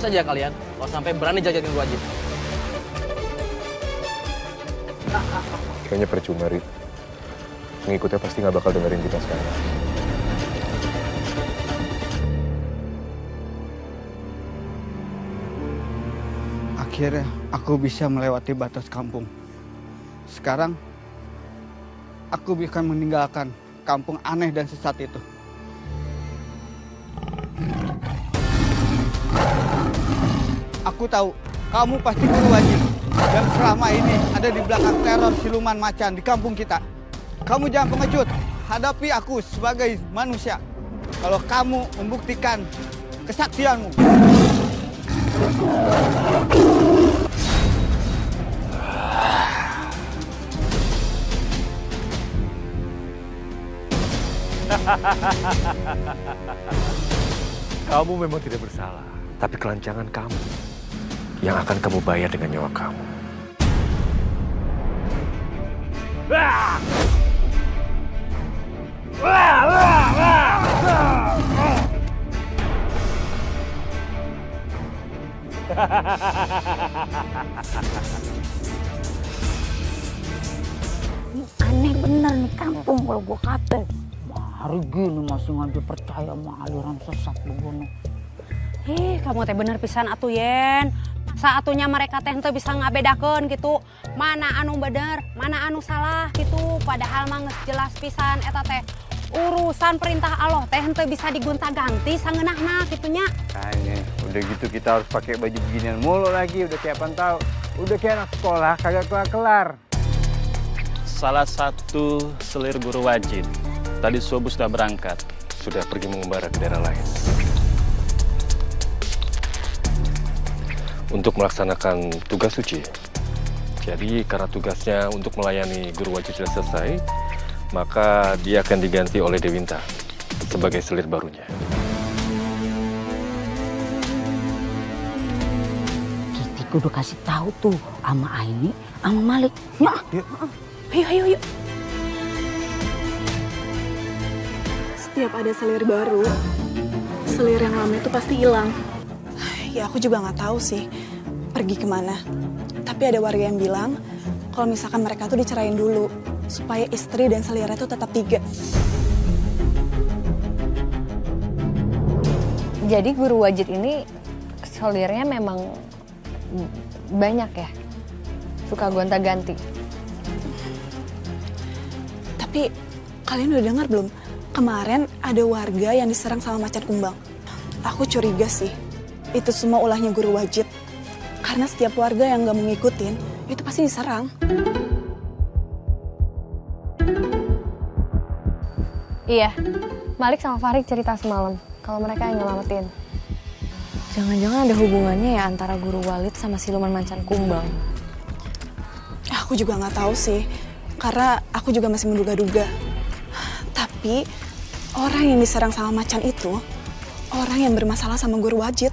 saja kalian kalau sampai berani jajakin Guru Wajid. Kayaknya percuma, Rit. Pengikutnya pasti nggak bakal dengerin kita sekarang. Akhirnya aku bisa melewati batas kampung. Sekarang aku bisa meninggalkan kampung aneh dan sesat itu. Aku tahu kamu pasti Guru Wajid yang selama ini ada di belakang teror siluman macan di kampung kita. Kamu jangan pengecut, hadapi aku sebagai manusia. Kalau kamu membuktikan kesaktianmu. Kamu memang tidak bersalah, tapi kelancangan kamu yang akan kamu bayar dengan nyawa kamu. Ini aneh bener nih kampung kalau gua kata. Hari gini masih ngajak percaya sama aliran sesat begini. Kamu teh bener pisan atuh Yen. Saatunya mereka teh henteu bisa ngabedakeun gitu. Mana anu bener, mana anu salah gitu. Padahal mah geus jelas pisan eta teh urusan perintah Allah teh henteu bisa digonta-ganti sangeunahna kitu nya. Kayaknya udah gitu kita harus pakai baju beginian mulu lagi, udah kayak apaan tahu. Udah kayak anak sekolah kagak kelar-kelar. Salah satu selir Guru Wajid tadi subuh sudah berangkat. Sudah pergi mengembara ke daerah lain. Untuk melaksanakan tugas suci. Jadi karena tugasnya untuk melayani Guru Wajid sudah selesai, maka dia akan diganti oleh Dewinta sebagai selir barunya. Kita kudu kasih tahu tuh sama Aini, sama Malik. Ya. Ayo. Setiap ada selir baru, selir yang lama itu pasti hilang. Ya aku juga nggak tahu sih pergi kemana. Tapi ada warga yang bilang kalau misalkan mereka tuh dicerain dulu supaya istri dan selirnya itu tetap 3. Jadi Guru Wajid ini selirnya memang banyak ya? Suka gonta-ganti? Tapi kalian udah dengar belum? Kemarin ada warga yang diserang sama macan kumbang. Aku curiga sih, itu semua ulahnya Guru Wajid. Karena setiap warga yang gak mau ngikutin, itu pasti diserang. Iya, Malik sama Farid cerita semalam kalau mereka yang nyelamatin. Jangan-jangan ada hubungannya ya antara Guru Walid sama siluman macan kumbang. Aku juga nggak tahu sih, karena aku juga masih menduga-duga. Tapi orang yang diserang sama macan itu orang yang bermasalah sama Guru Wajid.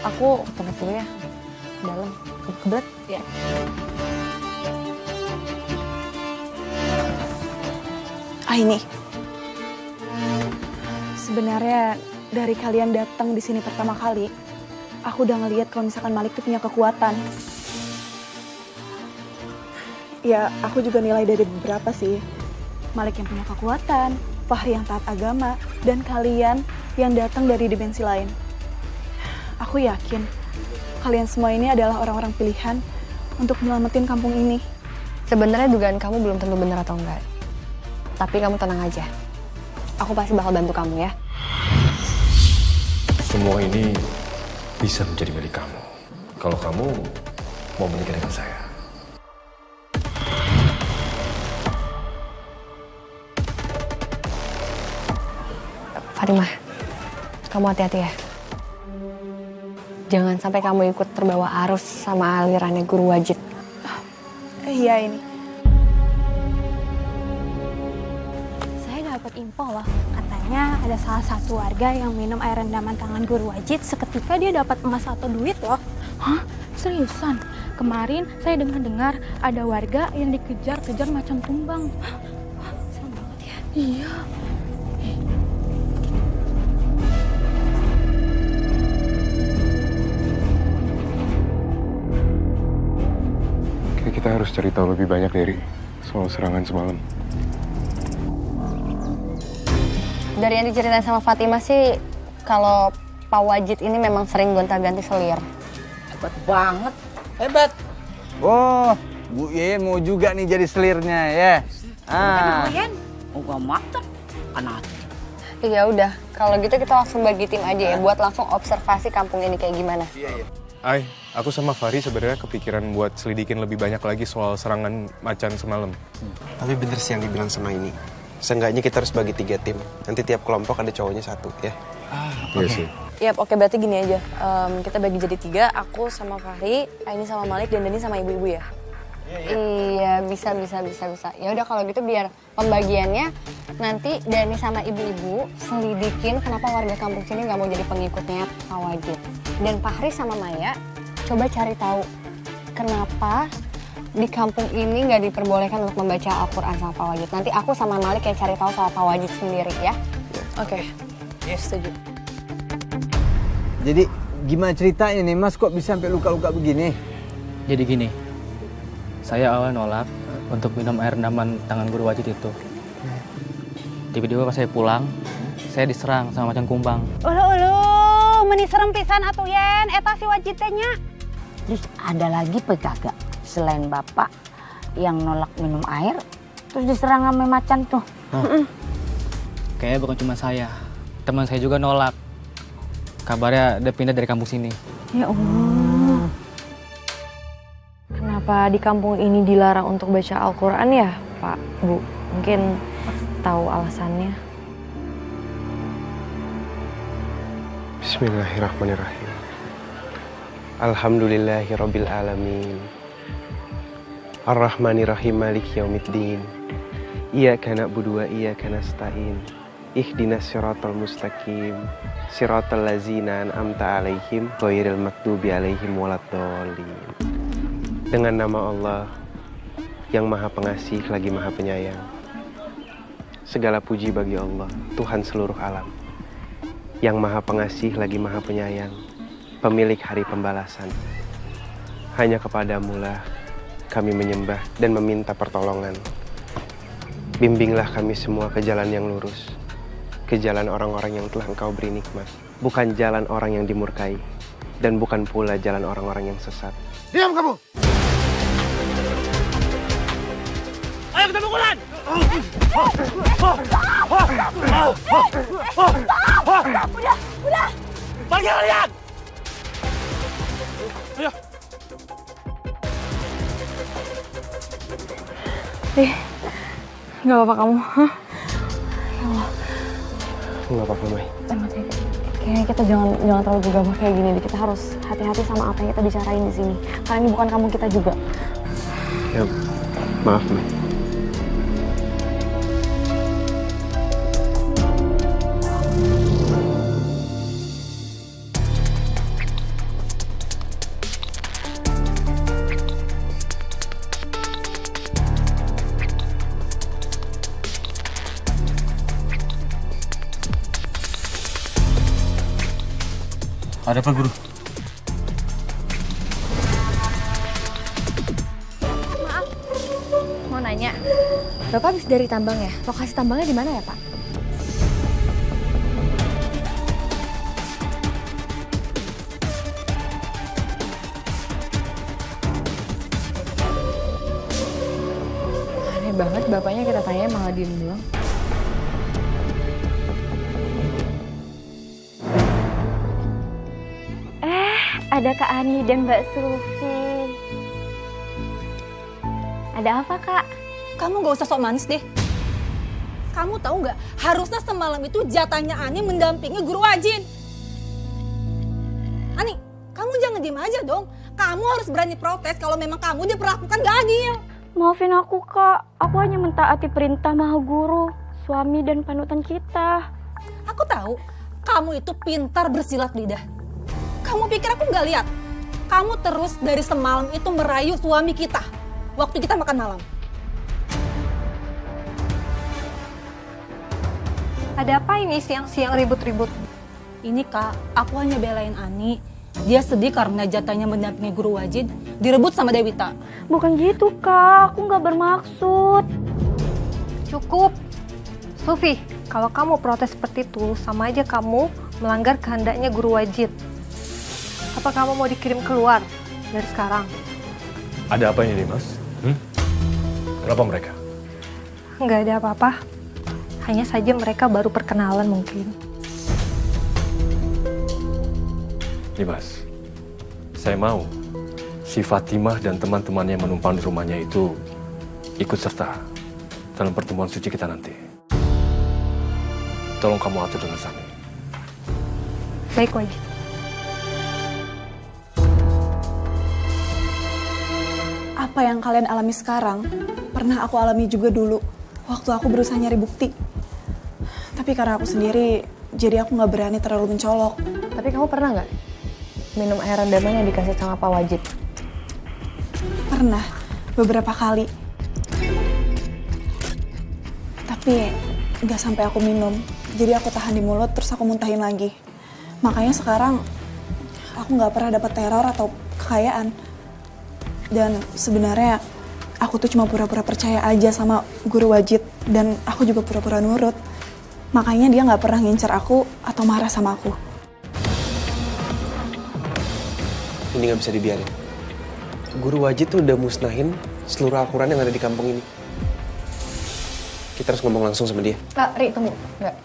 Aku pamit dulu ya, dalam kebelet ya. Ini sebenarnya dari kalian datang di sini pertama kali, aku udah ngeliat kalau misalkan Malik tuh punya kekuatan. Ya, aku juga nilai dari beberapa sih. Malik yang punya kekuatan, Fahri yang taat agama, dan kalian yang datang dari dimensi lain. Aku yakin kalian semua ini adalah orang-orang pilihan untuk menyelamatin kampung ini. Sebenarnya dugaan kamu belum tentu benar atau enggak. Tapi kamu tenang aja. Aku pasti bakal bantu kamu ya. Semua ini bisa menjadi milik kamu. Kalau kamu mau menikah dengan saya. Fatimah, kamu hati-hati ya. Jangan sampai kamu ikut terbawa arus sama alirannya Guru Wajid. Iya ini. Saya dapat info loh, katanya ada salah satu warga yang minum air rendaman tangan Guru Wajid seketika dia dapat emas atau duit loh. Hah? Seriusan? Kemarin saya dengar ada warga yang dikejar-kejar macan kumbang. Serem banget ya. Iya. harus cari tahu lebih banyak dari soal serangan semalam. Dari yang diceritain sama Fatima sih, kalau Pak Wajid ini memang sering gonta-ganti selir. Hebat banget. Hebat. Oh, Bu Yen mau juga nih jadi selirnya ya. Ah. Enggak mata. Anak. Ya udah, kalau gitu kita langsung bagi tim aja ya, buat langsung observasi kampung ini kayak gimana. Ay, aku sama Fahri sebenarnya kepikiran buat selidikin lebih banyak lagi soal serangan macan semalam. Tapi bener sih yang dibilang sama ini. Seenggaknya kita harus bagi 3 tim. Nanti tiap kelompok ada cowoknya 1 ya. Iya sih. Yap, oke, berarti gini aja. Kita bagi jadi 3, aku sama Fahri, Aini sama Malik, dan Dani sama ibu-ibu ya. Iya, bisa. Ya udah kalau gitu biar pembagiannya nanti Dani sama ibu-ibu selidikin kenapa warga kampung sini nggak mau jadi pengikutnya Pak Wajid. Dan Fahri sama Maya coba cari tahu kenapa di kampung ini nggak diperbolehkan untuk membaca Al-Quran sama Pak Wajid. Nanti aku sama Malik kayak cari tahu soal Pak Wajid sendiri ya. Oke. Yes, setuju. Jadi gimana ceritanya nih Mas kok bisa sampai luka-luka begini? Jadi gini, saya awal nolak untuk minum air rendaman tangan guru Wajid itu. Tiba-tiba pas saya pulang, saya diserang sama macan kumbang. Uluh, meni serem pisan atuh Yen, eta si Wajid teh nya. Terus ada lagi pegaga selain bapak yang nolak minum air, terus diserang sama macan tuh. Kayaknya bukan cuma saya, teman saya juga nolak. Kabarnya dia pindah dari kampung sini. Ya Allah. Kenapa di kampung ini dilarang untuk baca Al-Quran ya, Pak, Bu? Mungkin tahu alasannya. Bismillahirrahmanirrahim. Alhamdulillahirabbil alamin. Ar-Rahmanirrahim maliki yaumiddin. Iyyaka na'budu wa iyyaka nasta'in. Ihdinas siratal mustaqim. Siratal ladzina an'amta 'alaihim ghairil maghdubi 'alaihim waladdallin. Dengan nama Allah yang Maha Pengasih lagi Maha Penyayang. Segala puji bagi Allah, Tuhan seluruh alam. Yang Maha Pengasih lagi Maha Penyayang, pemilik hari pembalasan. Hanya kepadamu-lah kami menyembah dan meminta pertolongan. Bimbinglah kami semua ke jalan yang lurus, ke jalan orang-orang yang telah Engkau beri nikmat, bukan jalan orang yang dimurkai, dan bukan pula jalan orang-orang yang sesat. Diam kamu! Ayo kita pukulan! Udah! Pergi kalian! Ayo! Nggak apa-apa kamu, hah? Ya Allah. Nggak apa-apa, Mai. Kayaknya kita jangan terlalu gegabah kayak gini. Kita harus hati-hati sama apa yang kita bicarain di sini. Karena ini bukan kamu kita juga. Ya, maaf, Mai. Ada apa, Guru? Maaf, mau nanya. Bapak habis dari tambang ya? Lokasi tambangnya di mana ya, Pak? Aneh banget, bapaknya kita tanya malah diem doang. Ada Kak Ani dan Mbak Sufi. Ada apa, Kak? Kamu gak usah sok manis deh. Kamu tahu nggak? Harusnya semalam itu jatahnya Ani mendampingi Guru Wajid. Ani, kamu jangan diem aja dong. Kamu harus berani protes kalau memang kamu diperlakukan gak adil. Maafin aku, Kak. Aku hanya mentaati perintah Maha Guru, suami dan panutan kita. Aku tahu, kamu itu pintar bersilat lidah. Kamu pikir aku nggak lihat? Kamu terus dari semalam itu merayu suami kita waktu kita makan malam. Ada apa ini siang-siang ribut-ribut? Ini Kak, aku hanya belain Ani. Dia sedih karena jatahnya mendampingi Guru Wajid direbut sama Dewita. Bukan gitu, Kak. Aku nggak bermaksud. Cukup. Sufi, kalau kamu protes seperti itu, sama aja kamu melanggar kehendaknya Guru Wajid. Apa kamu mau dikirim keluar dari sekarang? Ada apa ini, Mas? Kenapa mereka? Nggak ada apa-apa. Hanya saja mereka baru perkenalan mungkin. Mas, saya mau si Fatimah dan teman-temannya menumpang di rumahnya itu ikut serta dalam pertemuan suci kita nanti. Tolong kamu atur dengan Sami. Baik, Wajid. Apa yang kalian alami sekarang, pernah aku alami juga dulu, waktu aku berusaha nyari bukti. Tapi karena aku sendiri, jadi aku nggak berani terlalu mencolok. Tapi kamu pernah nggak minum air rendaman yang dikasih sama Pak Wajid? Pernah, beberapa kali. Tapi nggak sampai aku minum, jadi aku tahan di mulut terus aku muntahin lagi. Makanya sekarang aku nggak pernah dapat teror atau kekayaan. Dan sebenarnya aku tuh cuma pura-pura percaya aja sama Guru Wajid dan aku juga pura-pura nurut. Makanya dia nggak pernah ngincer aku atau marah sama aku. Ini nggak bisa dibiarin. Guru Wajid tuh udah musnahin seluruh Al-Quran yang ada di kampung ini. Kita harus ngomong langsung sama dia. Ri, tunggu. Nggak.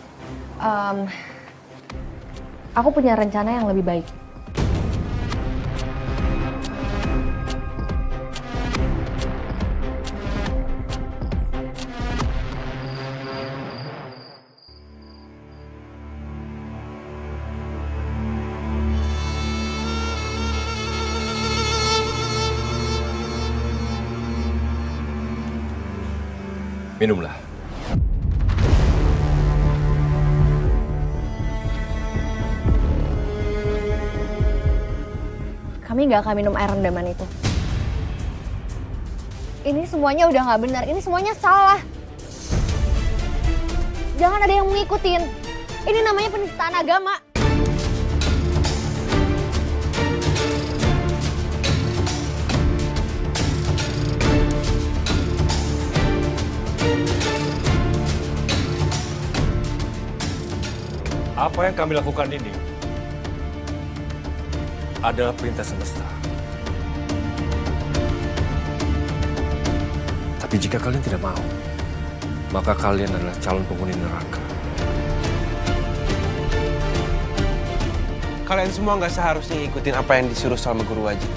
Aku punya rencana yang lebih baik. Minumlah. Kami nggak akan minum air rendaman itu. Ini semuanya udah nggak benar. Ini semuanya salah. Jangan ada yang mengikutin. Ini namanya penistaan agama. Apa yang kami lakukan ini adalah perintah semesta. Tapi jika kalian tidak mau, maka kalian adalah calon penghuni neraka. Kalian semua nggak seharusnya ngikutin apa yang disuruh sama Guru Wajid.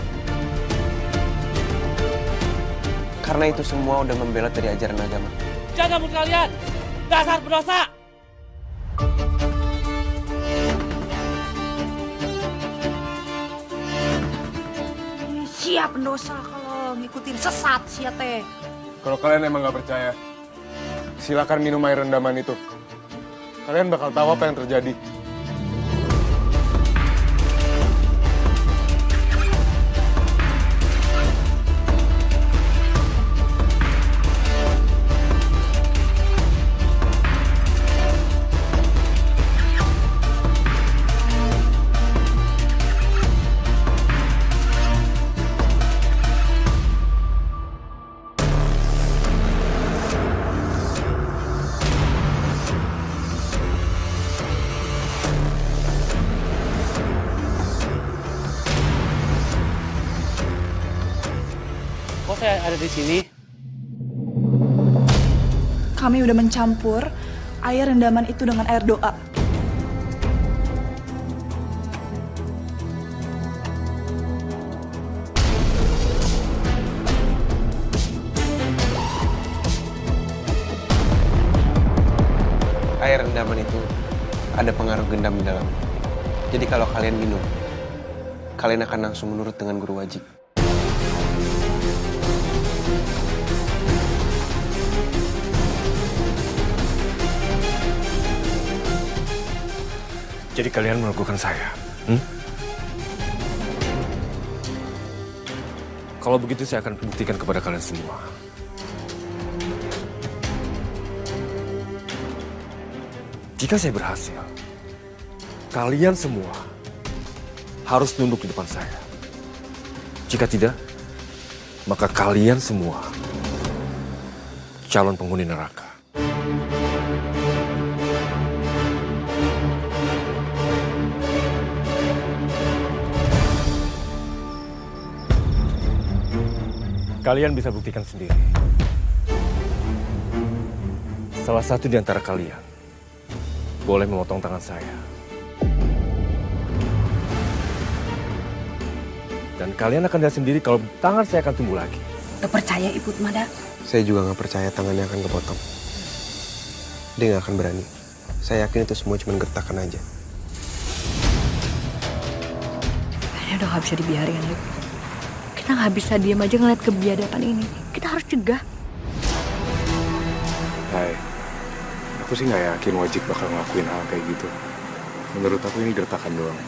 Karena itu semua udah membelot dari ajaran agama. Jaga mulut kalian! Dasar pendosa! Siap pendosa kalau ngikutin sesat sia teh. Kalau kalian emang nggak percaya, silakan minum air rendaman itu. Kalian bakal tahu apa yang terjadi. Kok saya ada di sini? Kami udah mencampur air rendaman itu dengan air doa. Air rendaman itu ada pengaruh gendam di dalamnya. Jadi kalau kalian minum, kalian akan langsung menurut dengan Guru Wajid. Jadi kalian melakukan saya. Kalau begitu saya akan buktikan kepada kalian semua. Jika saya berhasil, kalian semua harus tunduk di depan saya. Jika tidak, maka kalian semua calon penghuni neraka. Kalian bisa buktikan sendiri. Salah satu di antara kalian boleh memotong tangan saya. Dan kalian akan lihat sendiri kalau tangan saya akan tumbuh lagi. Gak percaya Ibu Mada? Saya juga nggak percaya tangannya akan kepotong. Dia nggak akan berani. Saya yakin itu semua cuma gertakan aja. Ini udah nggak bisa dibiarin, Lip. Kita nggak bisa diam aja ngeliat kebiadaban ini. Kita harus cegah. Hai, aku sih nggak yakin Wajid bakal ngelakuin hal kayak gitu. Menurut aku ini gertakan doang.